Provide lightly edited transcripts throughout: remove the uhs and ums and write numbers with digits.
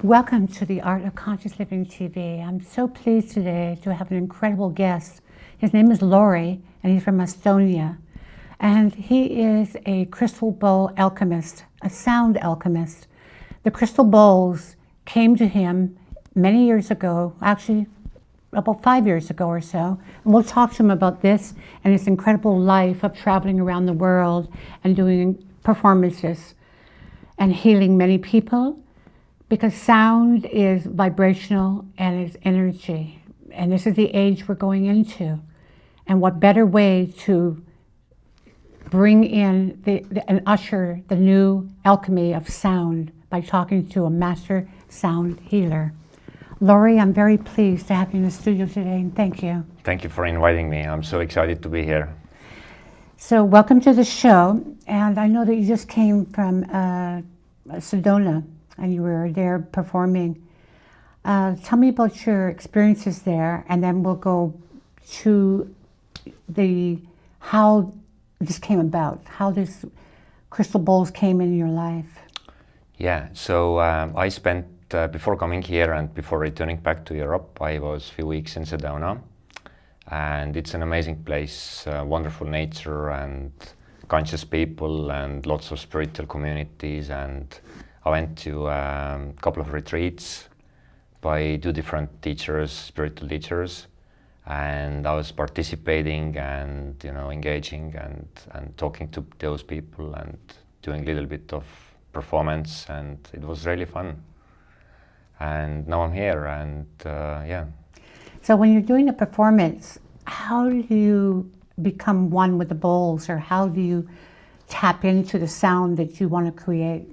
Welcome to the Art of Conscious Living TV. I'm so pleased today to have an incredible guest. His name is Lauri, and he's from Estonia. And he is a crystal bowl alchemist, a sound alchemist. The crystal bowls came to him many years ago, actually about 5 years ago or so. And we'll talk to him about this and his incredible life of traveling around the world and doing performances and healing many people. Because sound is vibrational and is energy. And this is the age we're going into. And what better way to bring in and usher the new alchemy of sound by talking to a master sound healer. Lauri, I'm very pleased to have you in the studio today, and thank you. Thank you for inviting me. I'm so excited to be here. So welcome to the show. And I know that you just came from Sedona, and you were there performing. Tell me about your experiences there, and then we'll go to how this came about, how this crystal bowls came in your life. Yeah, so I spent, before coming here and before returning back to Europe, I was a few weeks in Sedona. And it's an amazing place, wonderful nature and conscious people and lots of spiritual communities. And I went to a couple of retreats by 2 different teachers, spiritual teachers, and I was participating and engaging and talking to those people and doing a little bit of performance, and it was really fun. And now I'm here, and yeah. So when you're doing a performance, how do you become one with the bowls, or how do you tap into the sound that you want to create?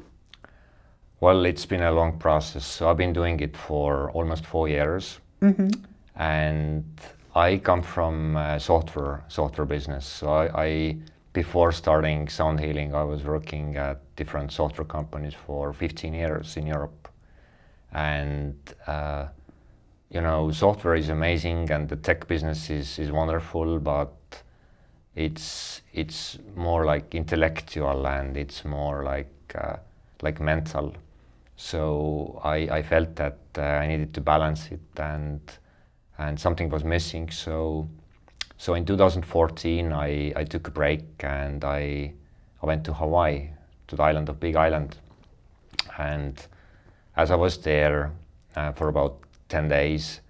Well, it's been a long process. So I've been doing it for almost 4 years. Mm-hmm. And I come from software business. So I before starting sound healing, I was working at different software companies for 15 years in Europe. And software is amazing, and the tech business is wonderful, but it's more like intellectual, and it's more like mental. So I felt that I needed to balance it, and something was missing. So in 2014 I took a break, and I went to Hawaii, to the island of Big Island. And as I was there for about 10 days,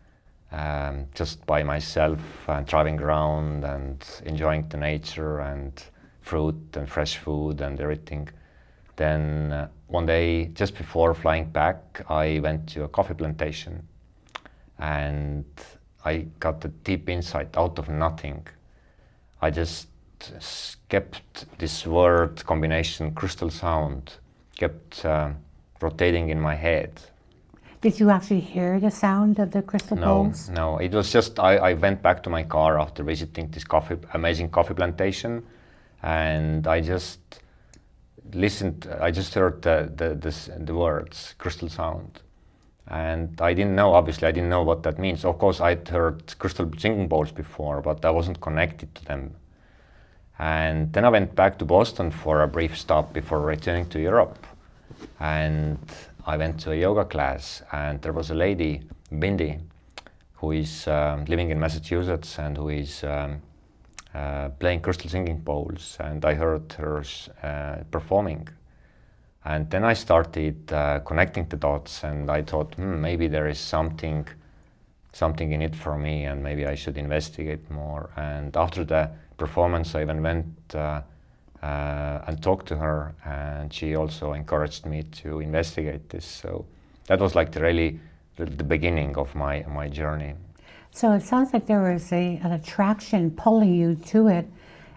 just by myself and driving around and enjoying the nature and fruit and fresh food and everything, then one day, just before flying back, I went to a coffee plantation, and I got a deep insight out of nothing. I just kept this word combination, crystal sound, kept rotating in my head. Did you actually hear the sound of the crystal bowls? No, it was just, I went back to my car after visiting this amazing coffee plantation, and I just listened. I just heard the words crystal sound, and I didn't know what that means. Of course, I'd heard crystal singing bowls before, but I wasn't connected to them. And then I went back to Boston for a brief stop before returning to Europe, and I went to a yoga class, and there was a lady, Bindi, who is living in Massachusetts and who is playing crystal singing bowls, and I heard her performing. And then I started connecting the dots, and I thought, maybe there is something in it for me, and maybe I should investigate more. And after the performance, I even went and talked to her, and she also encouraged me to investigate this. So that was like the beginning of my journey. So it sounds like there was an attraction pulling you to it,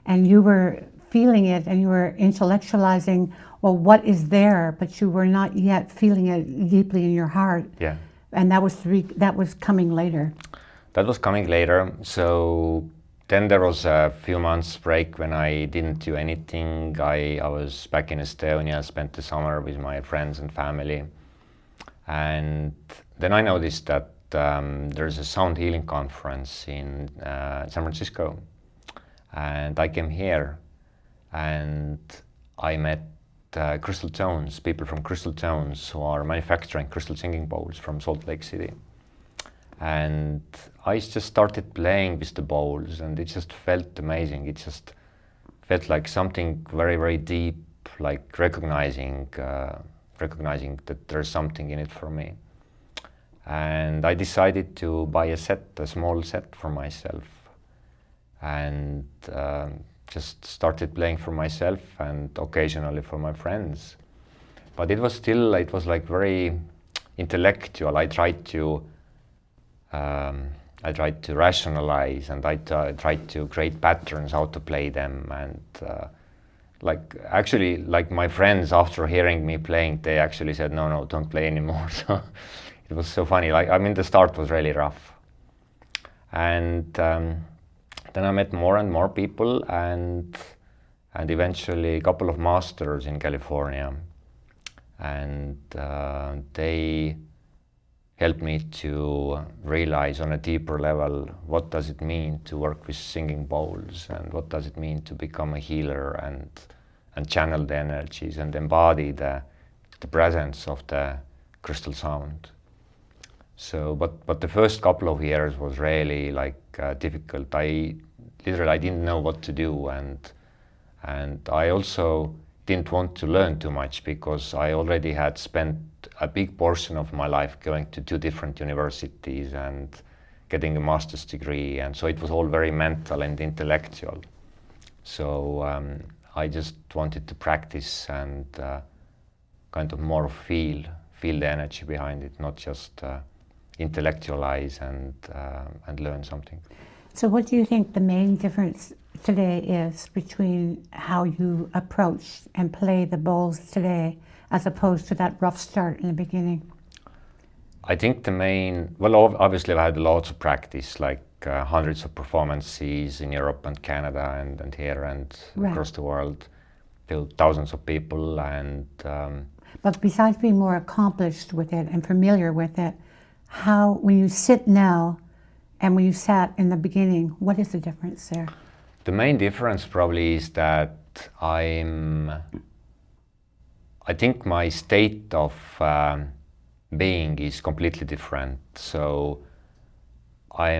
and you were feeling it, and you were intellectualizing, well, what is there, but you were not yet feeling it deeply in your heart. Yeah. And that was coming later. That was coming later. So then there was a few months break when I didn't do anything. I was back in Estonia, spent the summer with my friends and family. And then I noticed that there's a sound healing conference in San Francisco, and I came here, and I met Crystal Tones, people from Crystal Tones who are manufacturing crystal singing bowls from Salt Lake City. And I just started playing with the bowls, and it just felt amazing. It just felt like something very, very deep, like recognizing that there's something in it for me. And I decided to buy a small set for myself, and just started playing for myself and occasionally for my friends. But it was like very intellectual. I tried to rationalize, and I tried to create patterns how to play them, and actually my friends, after hearing me playing, they actually said, no, don't play anymore. So it was so funny. The start was really rough, and then I met more and more people, and eventually a couple of masters in California, and they helped me to realize on a deeper level what does it mean to work with singing bowls, and what does it mean to become a healer and channel the energies and embody the presence of the crystal sound. So, but the first couple of years was really difficult. I didn't know what to do, and I also didn't want to learn too much, because I already had spent a big portion of my life going to 2 different universities and getting a master's degree, and so it was all very mental and intellectual. So I just wanted to practice and kind of more feel the energy behind it, not just intellectualize and learn something. So what do you think the main difference today is between how you approach and play the bowls today as opposed to that rough start in the beginning? I think obviously I've had lots of practice, hundreds of performances in Europe and Canada and here and across the world, to thousands of people. And but besides being more accomplished with it and familiar with it, how, when you sit now and when you sat in the beginning, what is the difference there? The main difference probably is that I think my state of being is completely different. So I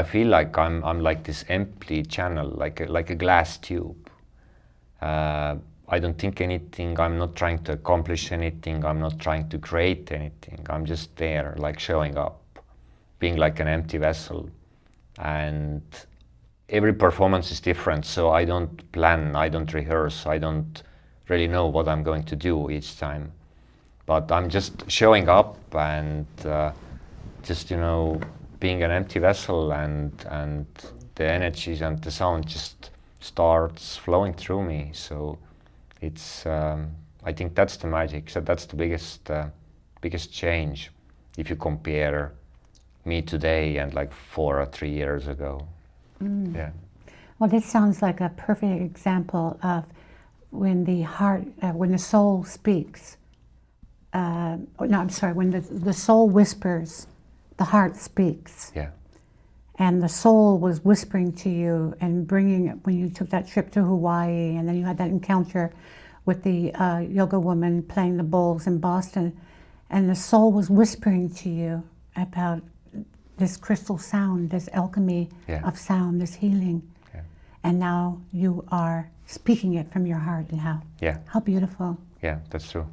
feel like I'm like this empty channel, like a glass tube. I don't think anything, I'm not trying to accomplish anything, I'm not trying to create anything. I'm just there, showing up, being like an empty vessel. And every performance is different, so I don't plan, I don't rehearse, I don't really know what I'm going to do each time. But I'm just showing up and just, being an empty vessel, and the energies and the sound just starts flowing through me. So it's, I think that's the magic. So that's the biggest change if you compare me today and 4 or 3 years ago. Yeah. Well, this sounds like a perfect example of when the heart, when the soul speaks. When the soul whispers, the heart speaks. Yeah. And the soul was whispering to you and bringing it when you took that trip to Hawaii, and then you had that encounter with the yoga woman playing the bowls in Boston, and the soul was whispering to you about this crystal sound, this alchemy of sound, this healing. Yeah. And now you are speaking it from your heart, and how beautiful. Yeah, that's true.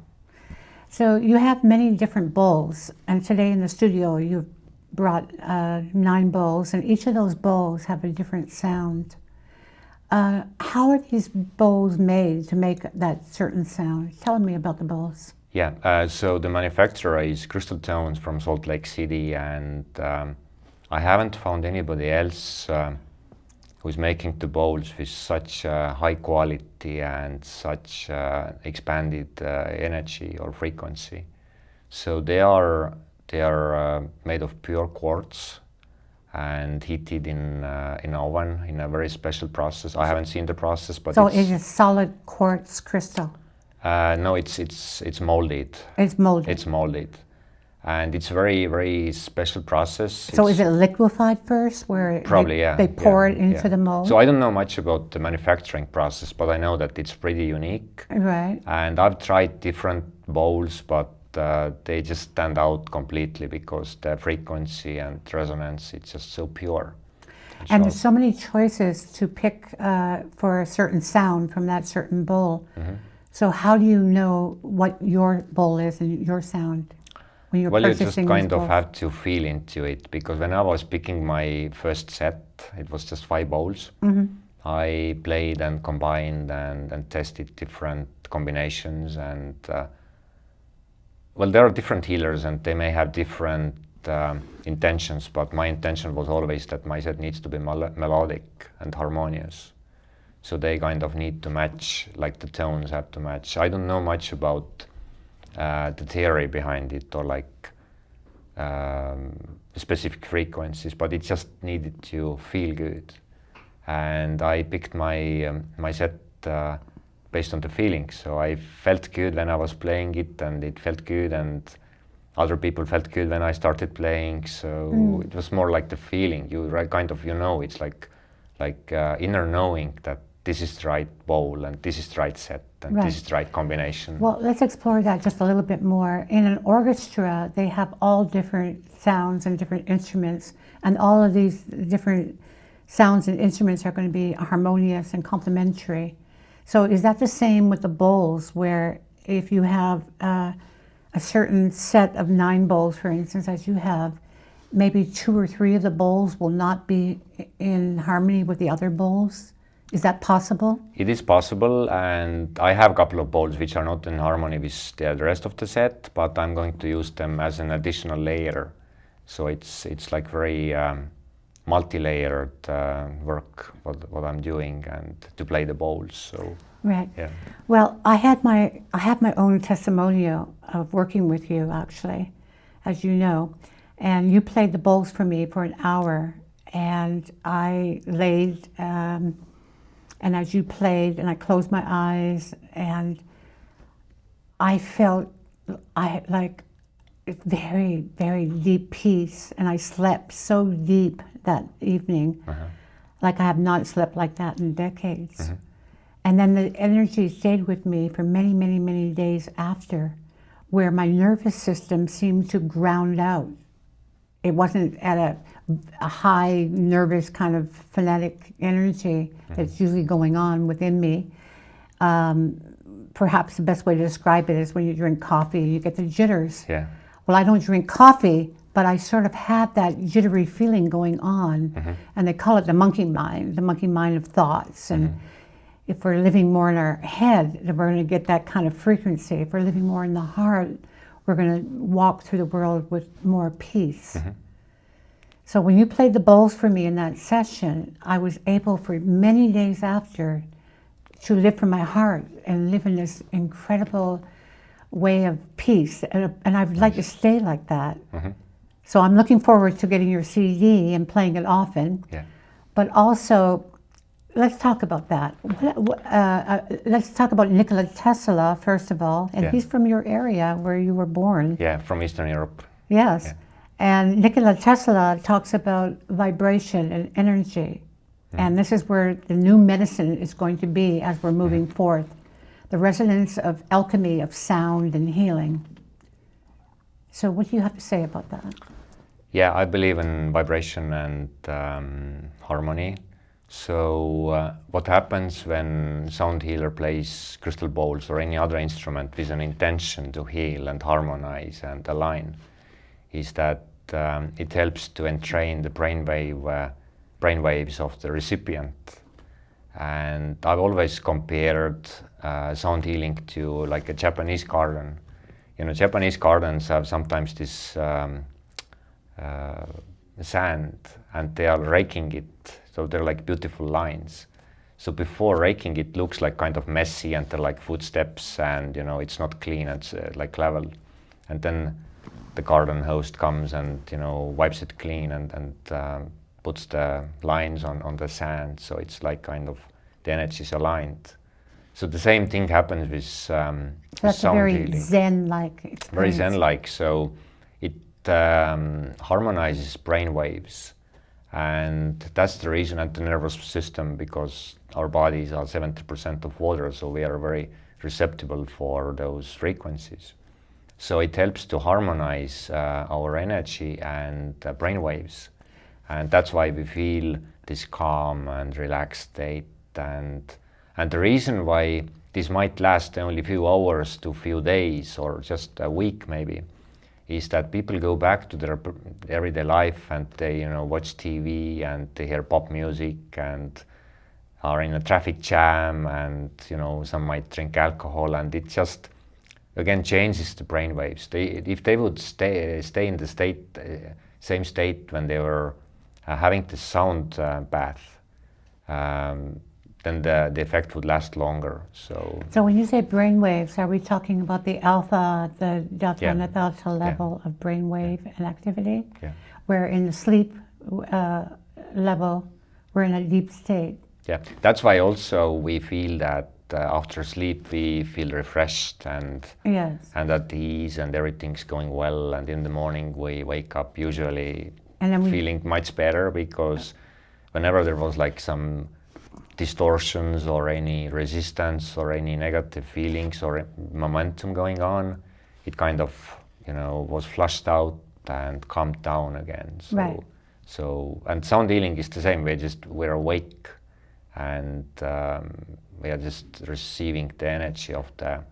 So you have many different bowls, and today in the studio you've brought 9 bowls, and each of those bowls have a different sound. How are these bowls made to make that certain sound? Tell me about the bowls. Yeah, so the manufacturer is Crystal Tones from Salt Lake City, and I haven't found anybody else who's making the bowls with such high quality and such expanded energy or frequency. So they are made of pure quartz and heated in oven in a very special process. I haven't seen the process, but so it is solid quartz crystal. No, it's molded. It's molded. It's molded, and it's very, very special process. So is it liquefied first, where probably, yeah, they pour yeah, it into yeah. the mold? So I don't know much about the manufacturing process, but I know that it's pretty unique. Right. And I've tried different bowls, but they just stand out completely because the frequency and resonance, it's just so pure. And there's so many choices to pick for a certain sound from that certain bowl. Mm-hmm. So how do you know what your bowl is and your sound when you're well, you purchasing just kind these of bowls? have to feel into it, because when I was picking my first set, it was just 5 bowls. Mm-hmm. I played and combined and tested different combinations, and well, there are different healers and they may have different intentions, but my intention was always that my set needs to be melodic and harmonious. So they kind of need to match, like the tones have to match. I don't know much about the theory behind it, or like specific frequencies, but it just needed to feel good. And I picked my my set based on the feeling. So I felt good when I was playing it, and it felt good, and other people felt good when I started playing. So it was more like the feeling. You kind of, you know, it's like inner knowing that this is the right bowl and this is the right set and Right. this is the right combination. Well, let's explore that just a little bit more. In an orchestra, they have all different sounds and different instruments, and all of these different sounds and instruments are going to be harmonious and complementary. So is that the same with the bowls, where if you have a certain set of 9 bowls, for instance, as you have, maybe 2 or 3 of the bowls will not be in harmony with the other bowls? Is that possible? It is possible, and I have a couple of bowls which are not in harmony with the rest of the set, but I'm going to use them as an additional layer. So it's like very multi-layered work what I'm doing, and to play the bowls. So Right. yeah. Well, I have my own testimonial of working with you, actually, as you know, and you played the bowls for me for an hour, and I laid, and as you played, and I closed my eyes, and I felt like very, very deep peace, and I slept so deep that evening, like I have not slept like that in decades. And then the energy stayed with me for many, many, many days after, where my nervous system seemed to ground out. It wasn't at a high nervous kind of frenetic energy that's usually going on within me. Perhaps the best way to describe it is when you drink coffee, you get the jitters. Yeah. Well, I don't drink coffee, but I sort of have that jittery feeling going on. And they call it the monkey mind of thoughts. And if we're living more in our head, then we're going to get that kind of frequency. If we're living more in the heart, we're going to walk through the world with more peace. So when you played the bowls for me in that session, I was able for many days after to live from my heart and live in this incredible way of peace. And I'd like to stay like that. So I'm looking forward to getting your CD and playing it often. Yeah. But also, let's talk about that. Let's talk about Nikola Tesla, first of all. And Yeah. he's from your area where you were born. Yeah, from Eastern Europe. Yes. Yeah. And Nikola Tesla talks about vibration and energy. And this is where the new medicine is going to be as we're moving forth. The resonance of alchemy, of sound and healing. So what do you have to say about that? Yeah, I believe in vibration and harmony. So what happens when sound healer plays crystal bowls or any other instrument with an intention to heal and harmonize and align is that it helps to entrain the brainwaves of the recipient. And I've always compared sound healing to like a Japanese garden. You know, Japanese gardens have sometimes this sand, and they are raking it, so they're like beautiful lines. So before raking, it looks like kind of messy, and they're like footsteps, and you know it's not clean. It's like level, and then the garden host comes and wipes it clean and puts the lines on the sand, so it's like kind of the energy is aligned. So the same thing happens with That's sound very healing. Zen-like experience. Very Zen-like. So it harmonizes brain waves, and that's the reason. And the nervous system, because our bodies are 70% of water, so we are very receptible for those frequencies. So it helps to harmonize our energy and brain waves, and that's why we feel this calm and relaxed state. And the reason why this might last only a few hours to a few days or just a week maybe, is that people go back to their everyday life and they watch TV and they hear pop music and are in a traffic jam, and some might drink alcohol, and it just again changes the brain waves. If they would stay in the same state when they were having the sound bath, then the effect would last longer. So when you say brain waves, are we talking about the alpha, the delta, and the theta level of brain wave and activity? Yeah. Where in the sleep level, we're in a deep state. Yeah, that's why also we feel that after sleep we feel refreshed and at ease, and everything's going well, and in the morning we wake up usually feeling much better, because whenever there was like some distortions or any resistance or any negative feelings or momentum going on, it kind of was flushed out and calmed down again. So and sound healing is the same. We're awake, and we are just receiving the energy of the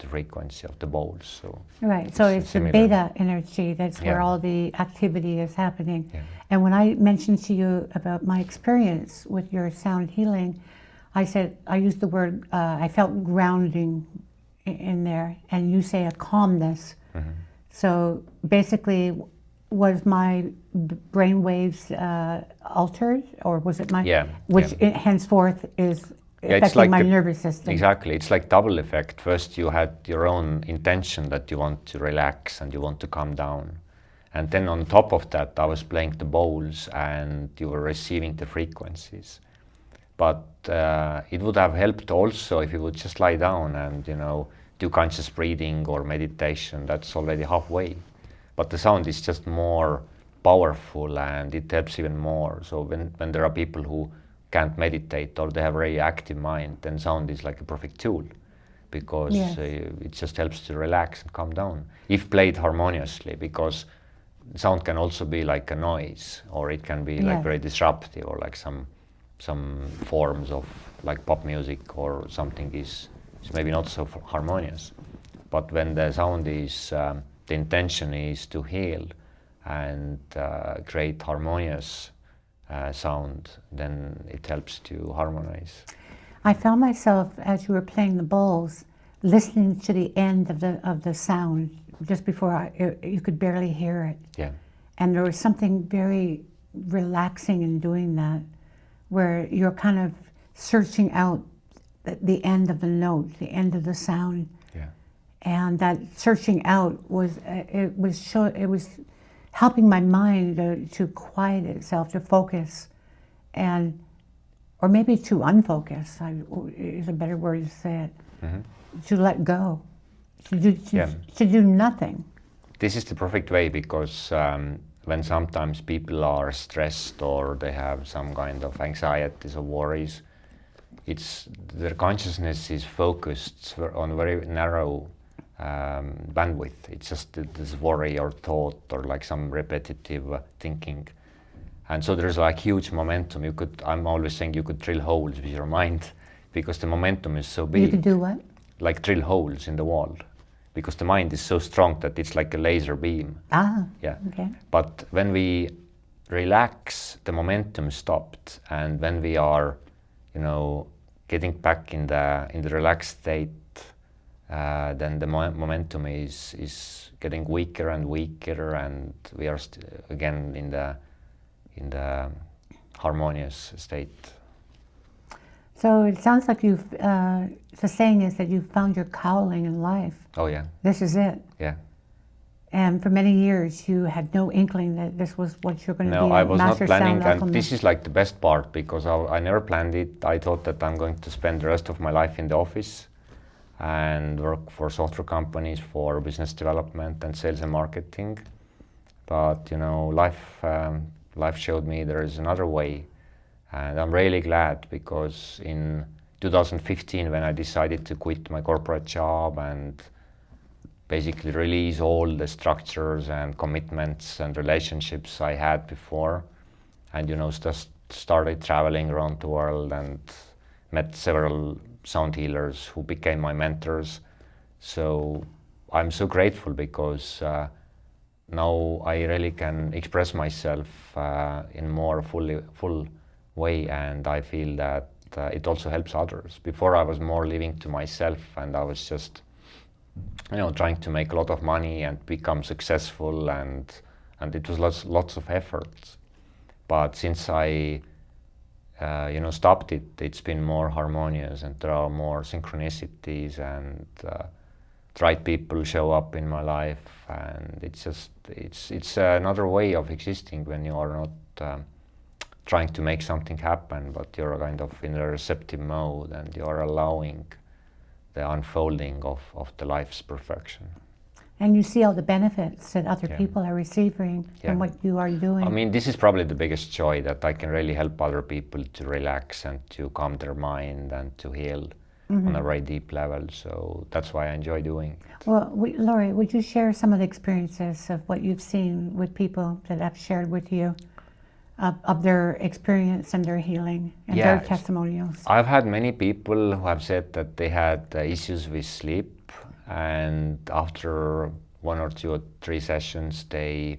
frequency of the bowls. So so it's similar. The beta energy, that's where all the activity is happening. And when I mentioned to you about my experience with your sound healing, I used the word, I felt grounding in there, and you say a calmness. So basically, was my brain waves altered, or was it my, henceforth is affecting like my nervous system? Exactly, it's like double effect. First you had your own intention that you want to relax and you want to calm down. And then on top of that, I was playing the bowls and you were receiving the frequencies. But it would have helped also if you would just lie down and, do conscious breathing or meditation. That's already halfway. But the sound is just more powerful and it helps even more. So when there are people who can't meditate or they have a very active mind, then sound is like a perfect tool, because it just helps to relax and calm down if played harmoniously, because sound can also be like a noise, or it can be like very disruptive, or like some forms of like pop music or something is maybe not so harmonious. But when the sound is the intention is to heal and create harmonious sound, then it helps to harmonize. I found myself, as you were playing the bowls, listening to the end of the sound just before you could barely hear it. Yeah. And there was something very relaxing in doing that, where you're kind of searching out the end of the note, the end of the sound. Yeah. And that searching out was helping my mind to quiet itself, to focus, or maybe to unfocus is a better word to say it. To let go, to do nothing. This is the perfect way, because when sometimes people are stressed or they have some kind of anxieties or worries, their consciousness is focused on a very narrow bandwidth. It's just this worry or thought or like some repetitive thinking. And so there's like huge momentum. I'm always saying you could drill holes with your mind, because the momentum is so big. You could do what? Like drill holes in the wall, because the mind is so strong that it's like a laser beam. Yeah. Okay. But when we relax, the momentum stopped, and when we are, getting back in the relaxed state, then the momentum is getting weaker and weaker, and we are again in the harmonious state. So it sounds like the saying is that you found your calling in life. Oh yeah. This is it. Yeah. And for many years you had no inkling that this was what you're going to be. No, I was not Master planning, Sound and Alchemist. this is like the best part, because I never planned it. I thought that I'm going to spend the rest of my life in the office and work for software companies for business development and sales and marketing. But you know, life showed me there is another way, and I'm really glad, because in 2015, when I decided to quit my corporate job and basically release all the structures and commitments and relationships I had before, and you know, just started traveling around the world and met several sound healers who became my mentors. So I'm so grateful, because now I really can express myself in more full way, and I feel that it also helps others. Before I was more living to myself, and I was just, you know, trying to make a lot of money and become successful, and it was lots of efforts. But since I you know, stopped it, it's been more harmonious, and there are more synchronicities, and the right people show up in my life, and it's just it's another way of existing when you are not trying to make something happen, but you're kind of in a receptive mode, and you're allowing the unfolding of the life's perfection. And you see all the benefits that other Yeah. people are receiving Yeah. from what you are doing. I mean, this is probably the biggest joy, that I can really help other people to relax and to calm their mind and to heal on a very deep level. So that's why I enjoy doing it. Well, Lauri, would you share some of the experiences of what you've seen with people that have shared with you of their experience and their healing and their Yes. testimonials? I've had many people who have said that they had issues with sleep, and after 1 or 2 or 3 sessions, they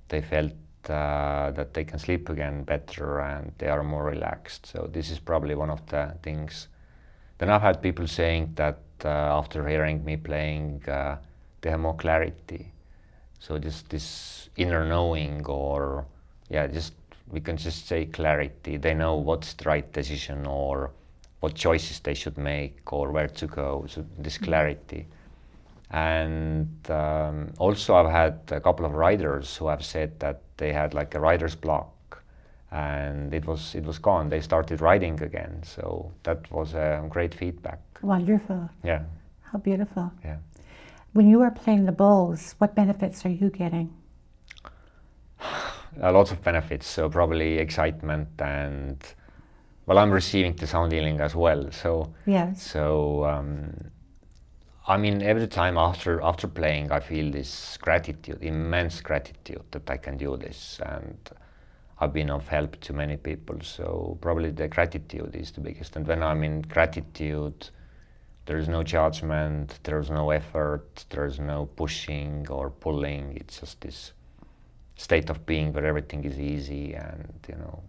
felt that they can sleep again better, and they are more relaxed. So this is probably one of the things. Then I've had people saying that after hearing me playing, they have more clarity. So just this inner knowing, or just we can just say clarity. They know what's the right decision, or what choices they should make, or where to go. So this clarity. And also I've had a couple of writers who have said that they had like a writer's block, and it was gone. They started writing again. So that was a great feedback. Wonderful. Yeah. How beautiful. Yeah. When you are playing the bowls, what benefits are you getting? A lot of benefits. So probably excitement, and well, I'm receiving the sound healing as well. So Yes. So I mean, every time after playing, I feel this gratitude, immense gratitude that I can do this, and I've been of help to many people. So probably the gratitude is the biggest. And when I'm in gratitude, there is no judgment, there is no effort, there is no pushing or pulling. It's just this state of being where everything is easy, and you know,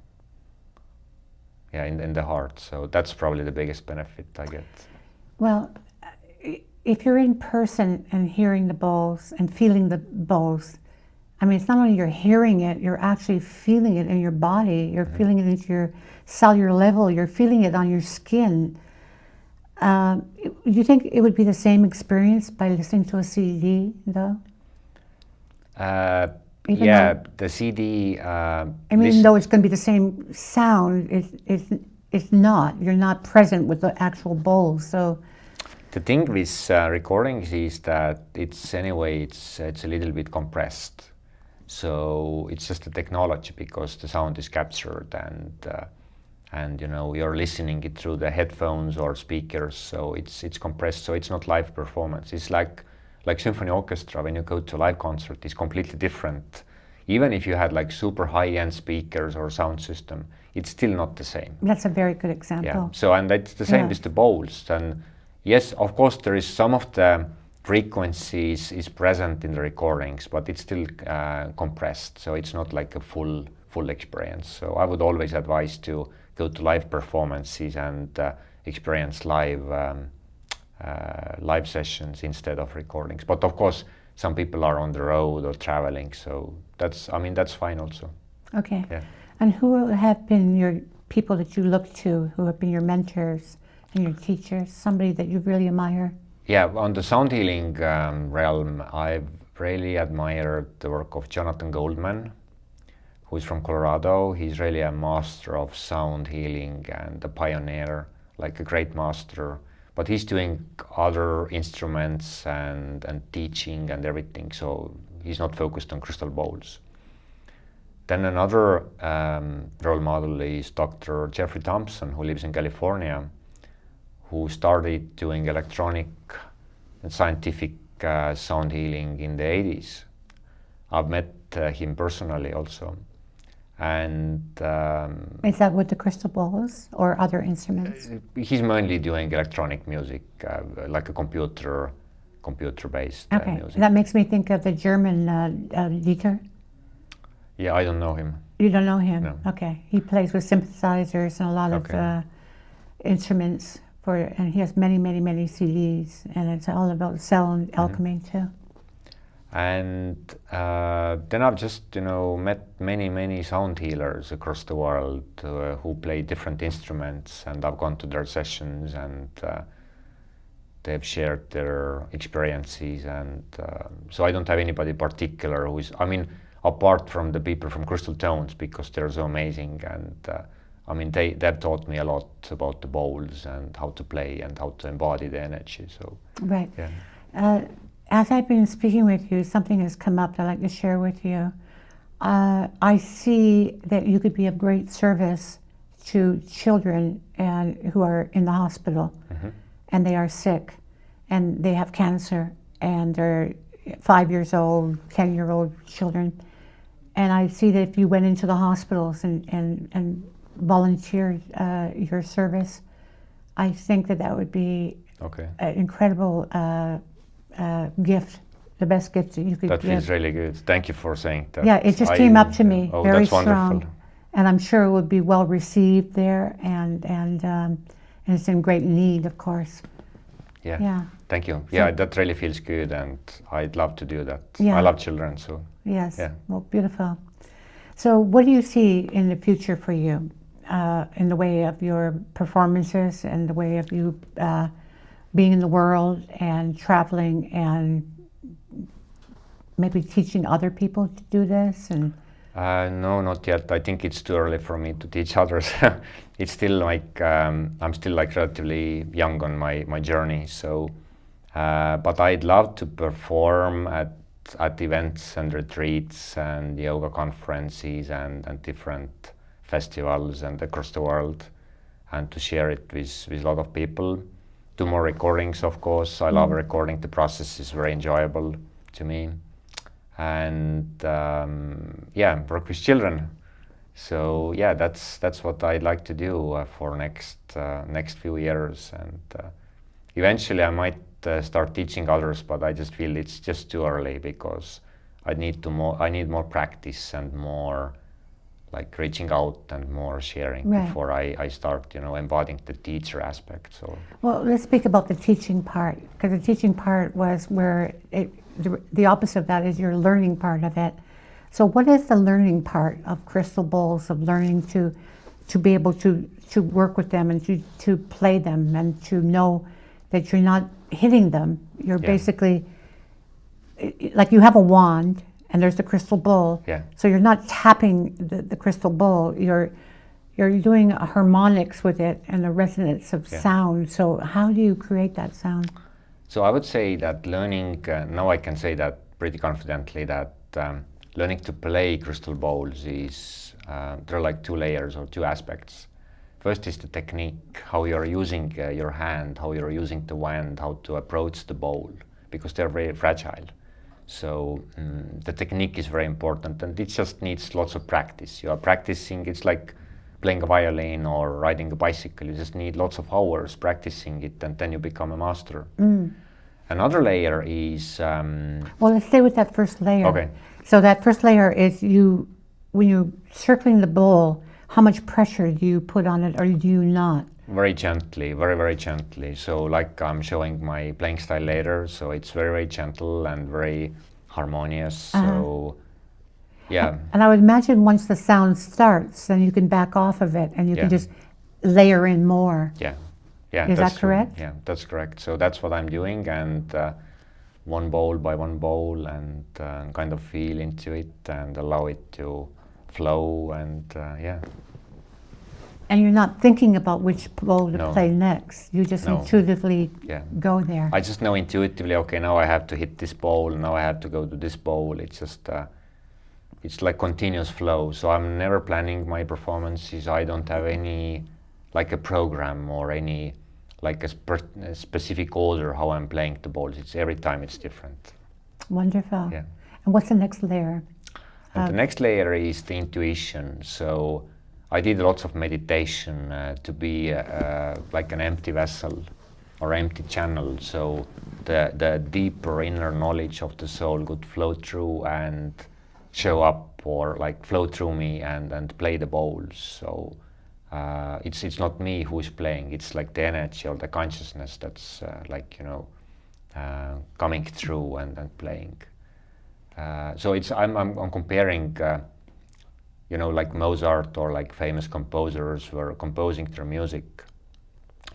in the heart. So that's probably the biggest benefit I get. Well, if you're in person and hearing the bowls and feeling the bowls, I mean, it's not only you're hearing it, you're actually feeling it in your body. You're feeling it into your cellular level. You're feeling it on your skin. Do you think it would be the same experience by listening to a CD, though? Even Yeah, though, the CD. I mean, even though it's going to be the same sound, it's not. You're not present with the actual bowls. So the thing with recordings is that it's a little bit compressed. So it's just a technology, because the sound is captured, and you know, you're listening it through the headphones or speakers. So it's compressed. So it's not live performance. It's like symphony orchestra. When you go to a live concert, it's completely different. Even if you had like super high-end speakers or sound system, it's still not the same. that's a very good example. Yeah. So, and it's the same with the bowls. And yes, of course, there is some of the frequencies is present in the recordings, but it's still compressed. So it's not like a full experience. So I would always advise to go to live performances and experience live sessions instead of recordings. But of course, some people are on the road or traveling, so that's fine also. Okay. Yeah. And who have been your people that you look to, who have been your mentors and your teachers, somebody that you really admire? Yeah, on the sound healing realm, I've really admired the work of Jonathan Goldman, who is from Colorado. He's really a master of sound healing and a pioneer, like a great master. But he's doing other instruments and teaching and everything. So he's not focused on crystal bowls. Then another role model is Dr. Jeffrey Thompson, who lives in California, who started doing electronic and scientific sound healing in the 80s. I've met him personally also. And is that with the crystal bowls or other instruments? He's mainly doing electronic music, like a computer-based music. That makes me think of the German Dieter. Yeah, I don't know him. You don't know him? No. Okay. He plays with synthesizers and a lot of instruments and he has many, many, many CDs, and it's all about sound and alchemy too. And then I've just, met many sound healers across the world who play different instruments, and I've gone to their sessions, and they've shared their experiences, and so I don't have anybody particular who is, apart from the people from Crystal Tones, because they're so amazing, and they've taught me a lot about the bowls and how to play and how to embody the energy. So right. Yeah. As I've been speaking with you, something has come up that I'd like to share with you. I see that you could be of great service to children who are in the hospital, and they are sick, and they have cancer, and they're 5 years old, 10-year-old children. And I see that if you went into the hospitals and volunteered your service, I think that would be an incredible gift, the best gift that you could give. That feels really good. Thank you for saying that. Yeah, it just came up to me very that's strong. Wonderful. And I'm sure it would be well received there, and it's in great need, of course. Yeah. Thank you. Yeah, that really feels good, and I'd love to do that. Yeah. I love children, so. Yes. Yeah. Well, beautiful. So what do you see in the future for you, in the way of your performances and the way of you being in the world and traveling and maybe teaching other people to do this? And no, not yet. I think it's too early for me to teach others. It's still like I'm still like relatively young on my journey. So, but I'd love to perform at events and retreats and yoga conferences and different festivals and across the world, and to share it with a lot of people. Do more recordings, of course. I love recording. The process is very enjoyable to me. And work with children. So yeah, that's what I'd like to do for next few years, and eventually I might start teaching others, but I just feel it's just too early, because I need more practice and more like reaching out and more sharing before I start embodying the teacher aspect. So well, let's speak about the teaching part, because the teaching part was where the opposite of that is your learning part of it. So what is the learning part of crystal bowls, of learning to be able to work with them and to play them, and to know that you're not hitting them? You're basically, like, you have a wand and there's the crystal bowl. Yeah. So you're not tapping the crystal bowl, you're doing harmonics with it and the resonance of sound. So how do you create that sound? So I would say that learning, now I can say that pretty confidently, that learning to play crystal bowls is, there are like two layers or two aspects. First is the technique, how you're using your hand, how you're using the wand, how to approach the bowl, because they're very fragile. So the technique is very important, and it just needs lots of practice. You are practicing, it's like playing a violin or riding a bicycle. You just need lots of hours practicing it, and then you become a master. Another layer is... well, let's stay with that first layer. Okay. So that first layer is when you're circling the bowl, how much pressure do you put on it, or do you not? Very gently, very, very gently. So like I'm showing my playing style later, so it's very, very gentle and very harmonious. So yeah. And I would imagine once the sound starts, then you can back off of it and you can just layer in more. Yeah. Yeah. Is that correct? Yeah, that's correct. So that's what I'm doing, and one bowl by one bowl, and kind of feel into it and allow it to flow, and yeah. And you're not thinking about which bowl to No. play next. You just No. intuitively Yeah. go there. I just know intuitively, okay, now I have to hit this bowl, now I have to go to this bowl. It's just, it's like continuous flow. So I'm never planning my performances. I don't have any, like a program or any, like a specific order how I'm playing the bowls. It's every time it's different. Wonderful. Yeah. And what's the next layer? And the next layer is the intuition. So I did lots of meditation to be like an empty vessel or empty channel. So the deeper inner knowledge of the soul could flow through and show up, or like flow through me and play the bowls. So it's not me who is playing. It's like the energy or the consciousness that's like, you know, coming through and playing. So it's I'm comparing, you know, like Mozart or like famous composers were composing their music.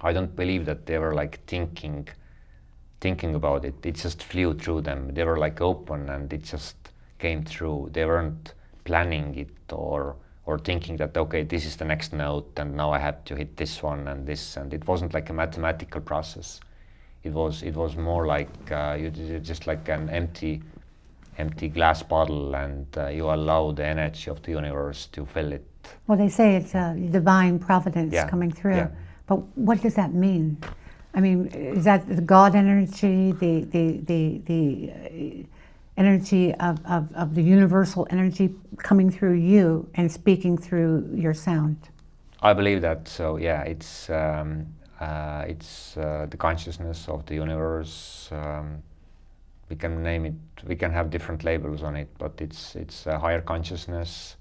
I don't believe that they were like thinking about it. It just flew through them. They were like open and it just came through. They weren't planning it or thinking that, okay, this is the next note and now I have to hit this one and this, and it wasn't like a mathematical process. It was more like you just like an empty glass bottle, and you allow the energy of the universe to fill it. Well, they say it's a divine providence Yeah, coming through. yeah. But what does that mean? I mean, is that the God energy, the energy of the universal energy coming through you and speaking through your sound? I believe that. So yeah, it's the consciousness of the universe. We can name it. We can have different labels on it, but it's a higher consciousness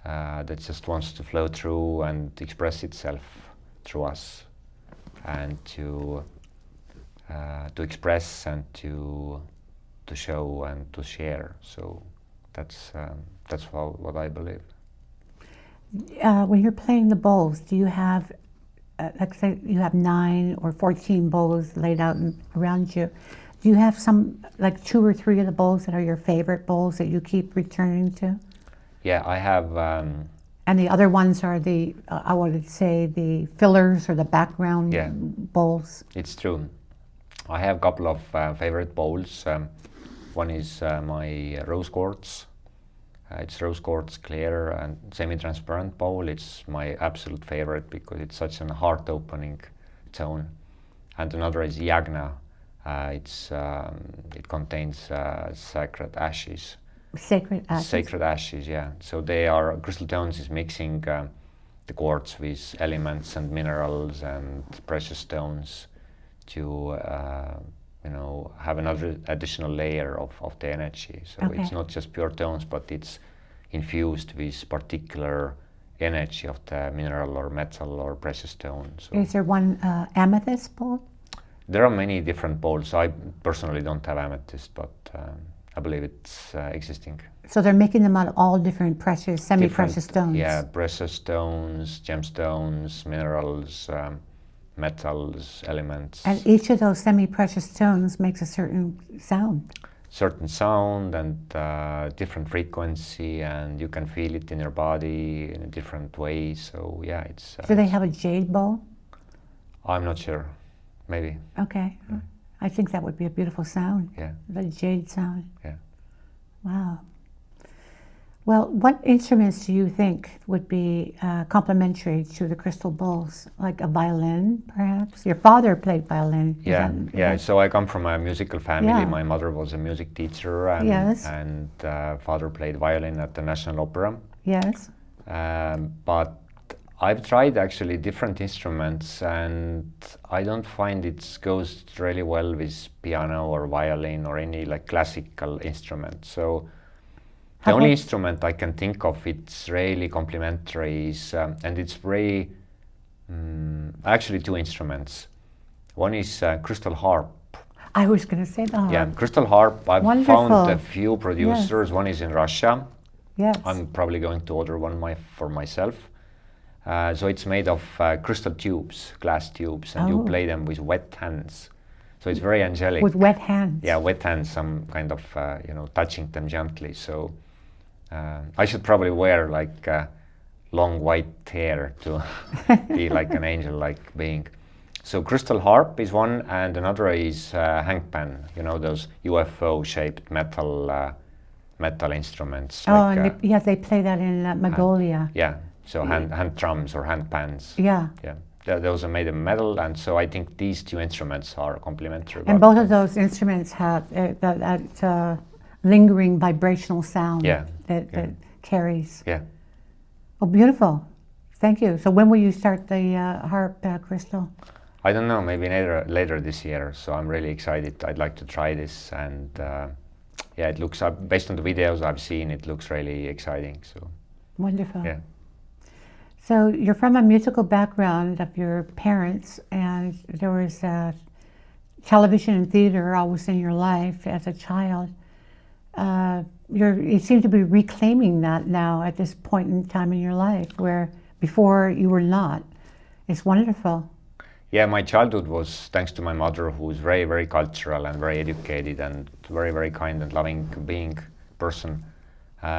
that just wants to flow through and express itself through us, and to express and to show and to share. So that's what I believe. When you're playing the bowls, do you have, like say you have 9 or 14 bowls laid out around you? Do you have some, like 2 or 3 of the bowls that are your favorite bowls that you keep returning to? Yeah, I have. And the other ones are the, I would say, the fillers or the background Yeah. bowls. It's true. I have a couple of favorite bowls. One is my rose quartz. It's rose quartz clear and semi-transparent bowl. It's my absolute favorite because it's such an heart-opening tone. And another is yagna. It contains sacred ashes. Sacred ashes? Sacred ashes, yeah. So they are, crystal tones is mixing the quartz with elements and minerals and precious stones to you know, have another additional layer of the energy. So Okay. it's not just pure tones, but it's infused with particular energy of the mineral or metal or precious stone. So Is there one amethyst bowl? there are many different bowls. I personally don't have amethyst, but I believe it's existing. So they're making them out of all different precious, semi-precious Different- stones? Yeah, precious stones, gemstones, minerals, metals, elements. And each of those semi-precious stones makes a certain sound. Certain sound and different frequency, and you can feel it in your body in a different way. So yeah, it's. Do they have a jade bowl? I'm not sure. Maybe. Okay. I think that would be a beautiful sound. Yeah. The jade sound. Yeah. Wow. Well, what instruments do you think would be complementary to the crystal bowls? Like a violin, perhaps? Your father played violin. Is Yeah, that- yeah. So I come from a musical family. Yeah. My mother was a music teacher, and, Yes. and father played violin at the National Opera. Yes. But I've tried actually different instruments, and I don't find it goes really well with piano or violin or any like classical instrument. So the How only about- instrument I can think of it's really complementary is, and it's very actually 2 instruments. One is crystal harp. I was going to say the harp. Yeah, crystal harp. I've Wonderful. found a few producers. One is in Russia. Yes. I'm probably going to order one for myself. So it's made of crystal tubes, glass tubes, and you Oh. play them with wet hands. So it's very angelic. With wet hands. Yeah, wet hands. Some kind of you know, touching them gently. So I should probably wear long white hair to be like an angel-like being. So crystal harp is one, and another is hangpan. You know, those UFO-shaped metal instruments. Oh, like, and they play that in Mongolia. yeah, so hand drums or hand pans. Yeah. Yeah, those are made of metal, and so I think these two instruments are complementary. And both of those instruments have that lingering vibrational sound that carries. Yeah. Oh, beautiful. Thank you. So when will you start the harp, Crystal? I don't know, maybe later this year. So I'm really excited. I'd like to try this, and yeah, it looks, based on the videos I've seen, it looks really exciting. So wonderful. Yeah. So you're from a musical background of your parents, and there was television and theater always in your life as a child. You seem to be reclaiming that now at this point in time in your life, where before you were not. It's wonderful. Yeah, my childhood was thanks to my mother, who is very, very cultural and very educated and very, very kind and loving being person.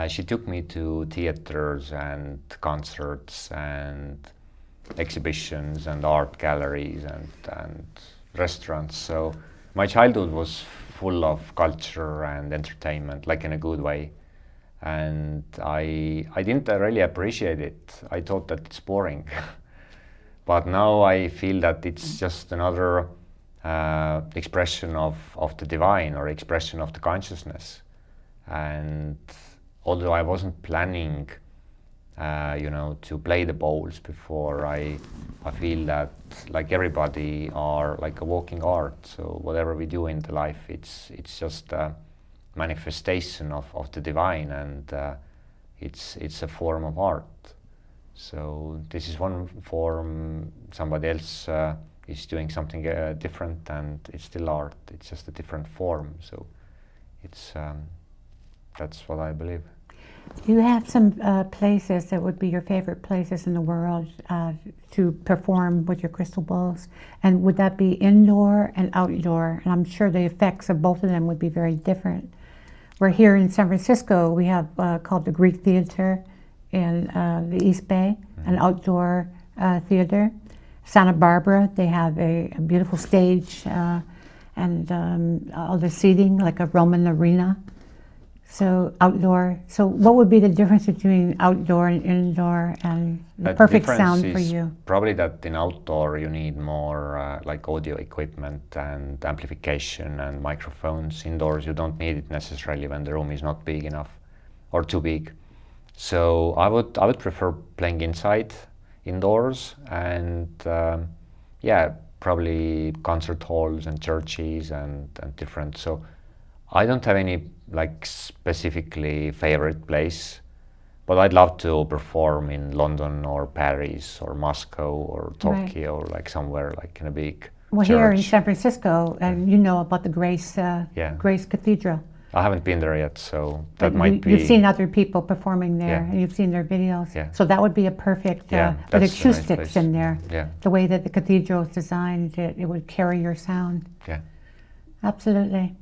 She took me to theaters and concerts and exhibitions and art galleries and restaurants. So my childhood was full of culture and entertainment, like in a good way. And I didn't really appreciate it. I thought that it's boring. But now I feel that it's just another expression of the divine, or expression of the consciousness. And although I wasn't planning, to play the bowls before, I feel that, like everybody, are like a walking art. So whatever we do in the life, it's just a manifestation of the divine, and it's a form of art. So this is one form. Somebody else is doing something different, and it's still art. It's just a different form. So it's that's what I believe. Do you have some places that would be your favorite places in the world to perform with your crystal bowls? And would that be indoor and outdoor? And I'm sure the effects of both of them would be very different. We're here in San Francisco. We have called the Greek Theater in the East Bay, an outdoor theater. Santa Barbara, they have a beautiful stage and all the seating, like a Roman arena. So outdoor. So what would be the difference between outdoor and indoor, and the perfect sound for you? Probably that in outdoor you need more like audio equipment and amplification and microphones. Indoors you don't need it necessarily when the room is not big enough or too big. So I would prefer playing indoors, and yeah, probably concert halls and churches and different. So I don't have any like specifically favorite place, but I'd love to perform in London or Paris or Moscow or Tokyo, or like somewhere like in a big church. Here in San Francisco, and you know about the Grace Cathedral. I haven't been there yet, so that might be. You've seen other people performing there, and you've seen their videos. Yeah. So that would be a perfect, with acoustics in there. Yeah. The way that the cathedral is designed, it would carry your sound. Yeah. Absolutely.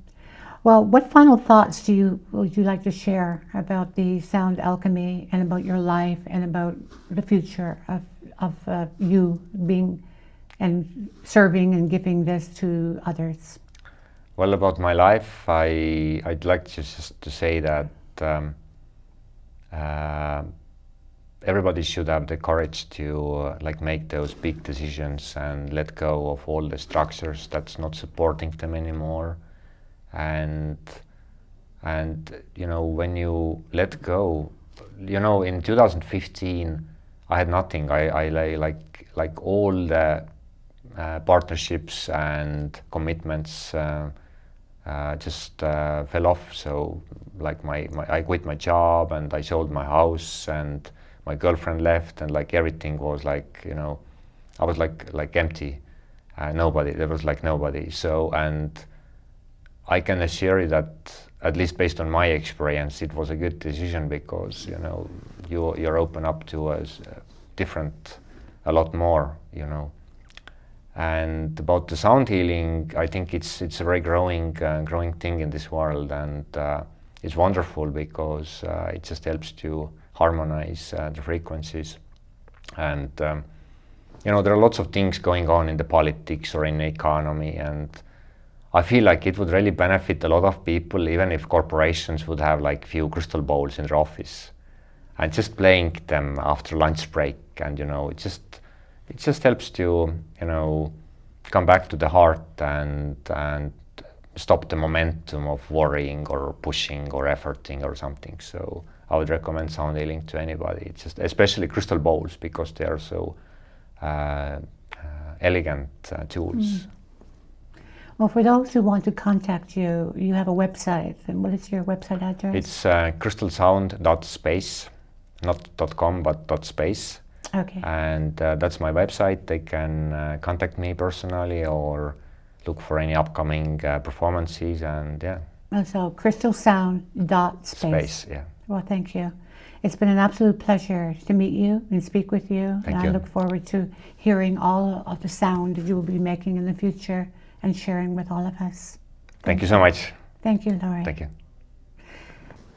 Well, what final thoughts would you like to share about the sound alchemy, and about your life, and about the future of you being and serving and giving this to others? Well, about my life, I'd like just to say that everybody should have the courage to like make those big decisions and let go of all the structures that's not supporting them anymore. And when you let go, in 2015 I had nothing. I like all the partnerships and commitments just fell off. So like I quit my job, and I sold my house, and my girlfriend left, and like everything was like, I was like empty. There was like nobody. So, and I can assure you that, at least based on my experience, it was a good decision, because you're open up to a lot more. And about the sound healing, I think it's a very growing thing in this world, and it's wonderful, because it just helps to harmonize the frequencies. And you know, there are lots of things going on in the politics or in the economy, and I feel like it would really benefit a lot of people, even if corporations would have like few crystal balls in their office, and just playing them after lunch break, and you know, it just helps to, you know, come back to the heart and stop the momentum of worrying or pushing or efforting or something. So I would recommend sound healing to anybody. It's just especially crystal bowls, because they are so elegant tools. Well, for those who want to contact you, you have a website. And what is your website address? It's crystalsound.space, not .com, but .space. Okay. And that's my website. They can contact me personally or look for any upcoming performances, and yeah. So crystalsound.space. Space, yeah. Well, thank you. It's been an absolute pleasure to meet you and speak with you. Thank and you. I look forward to hearing all of the sound that you will be making in the future and sharing with all of us. Thank you so much. Thank you, Lauri. Thank you.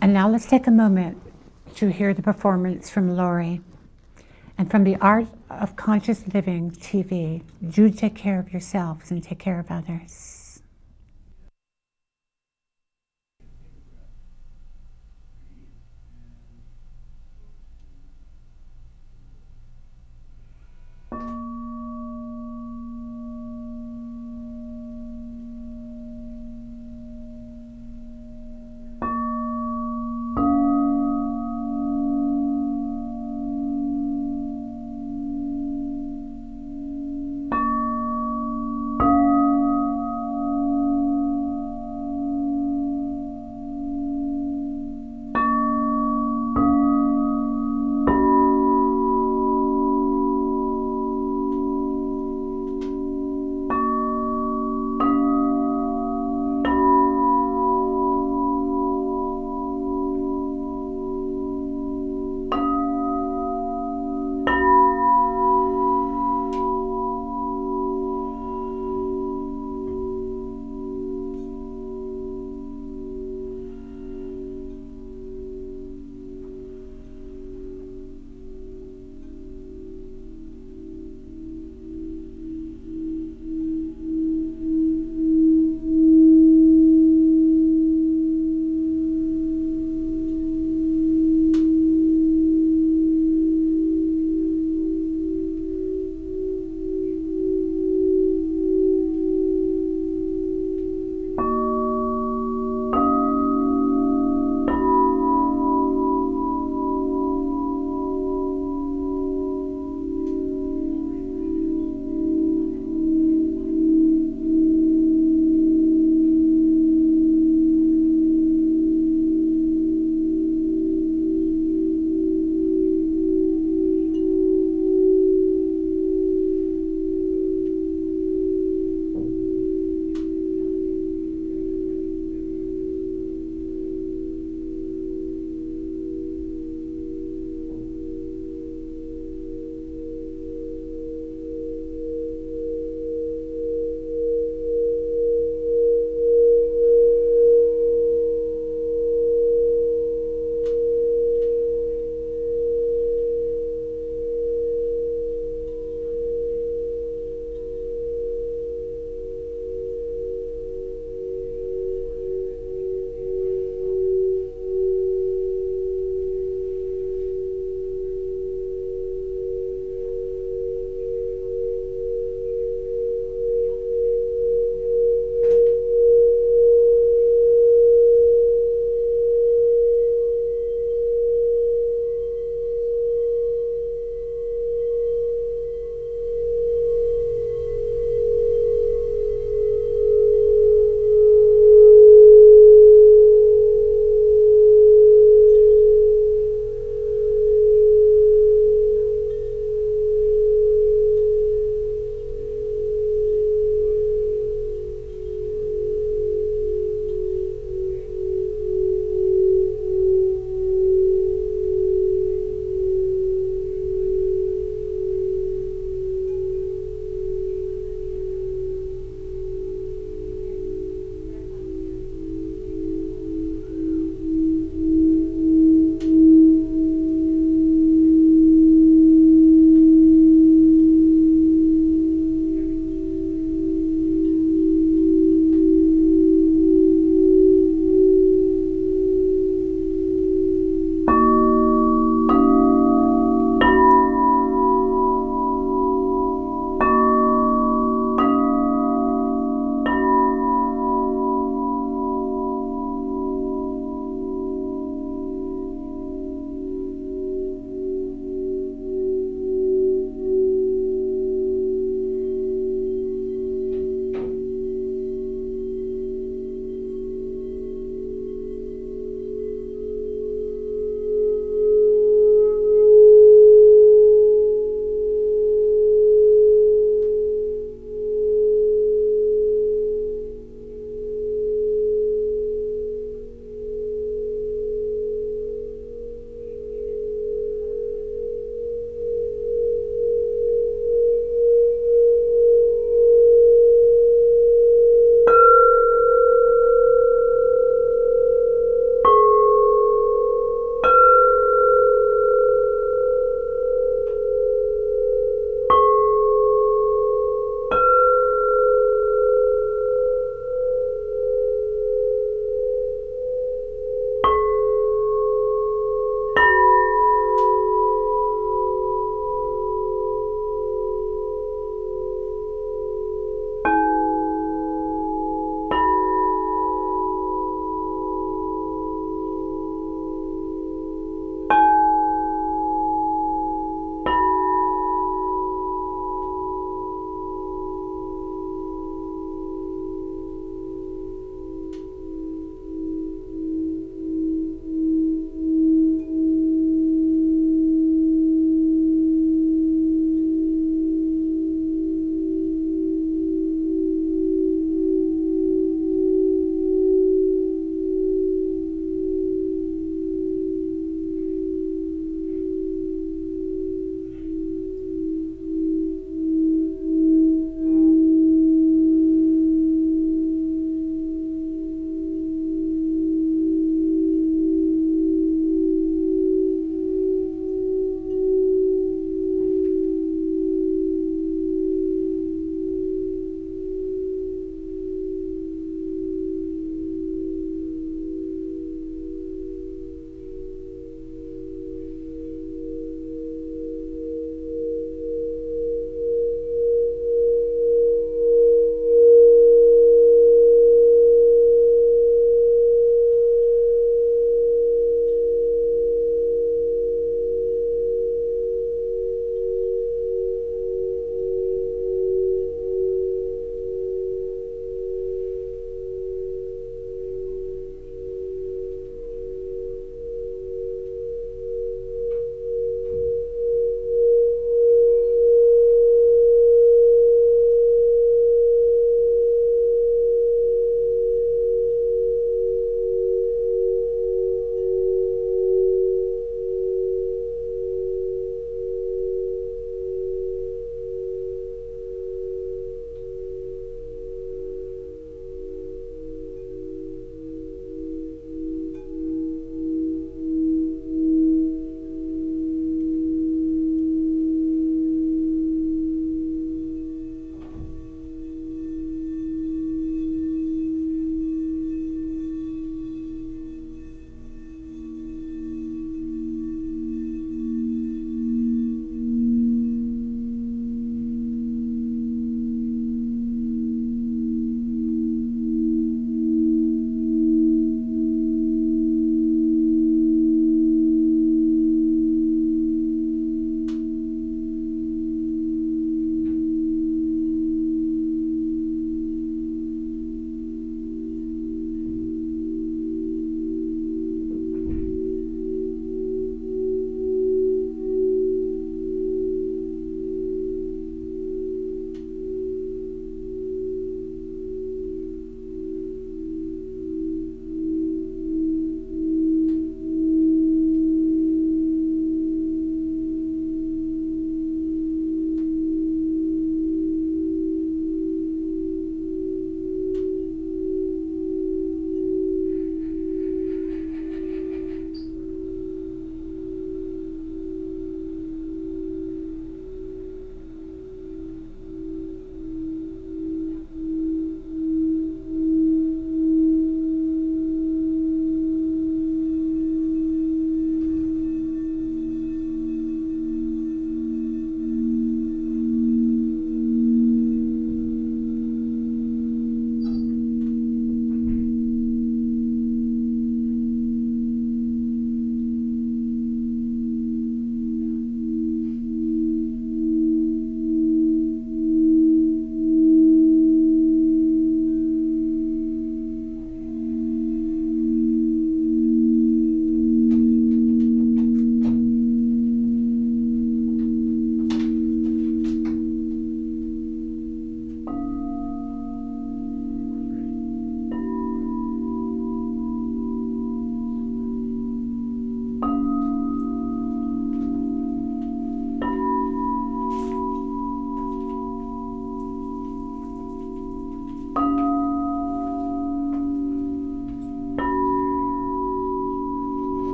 And now let's take a moment to hear the performance from Lauri. And from the Art of Conscious Living TV, do take care of yourselves and take care of others.